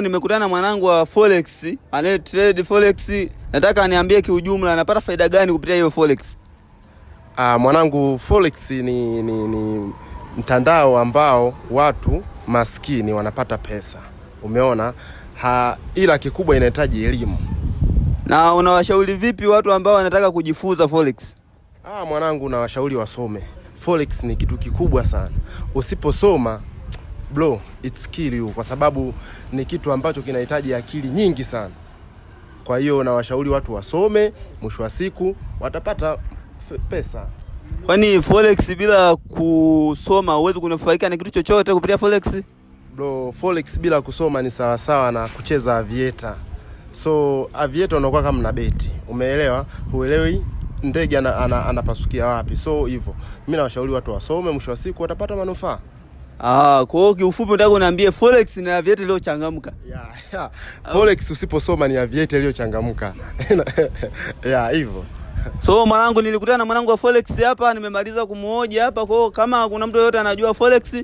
Nimekutana na mwanangu wa Forex, anaye trade Forex. Nataka aniambie kiujumla anapata faida gani kupitia hiyo Forex. Mwanangu, Forex ni mtandao ambao watu maskini wanapata pesa. Umeona? Ila kikubwa inahitaji elimu. Na unawashauri vipi watu ambao wanataka kujifunza Forex? Mwanangu, nawashauri wasome. Forex ni kitu kikubwa sana. Usiposoma, bro, it's kill you, kwa sababu ni kitu ambacho kinahitaji akili nyingi sana. Kwa hiyo nawashauri watu wasome, mwisho wa siku watapata pesa. Kwani Forex bila kusoma huwezi kunufaika na kitu chochote kupitia Forex? Bro, Forex bila kusoma ni sawa sawa na kucheza aviator. So aviator unakuwa kama na beti. Umeelewa? Huelewi ndege anapasukia wapi. So hivyo mimi nawashauri watu wasome, mwisho wa siku watapata manufaa. Kwa hiyo kiufupi nataka uniambie Forex ni aviator iliyochangamka. Yeah. Forex usiposoma ni aviator iliyochangamka. Hivyo. So mwanangu, nilikutana na mwanangu wa Forex hapa, nimemaliza kumuhoji hapa. Kwa hiyo kama kuna mtu yote anajua Forex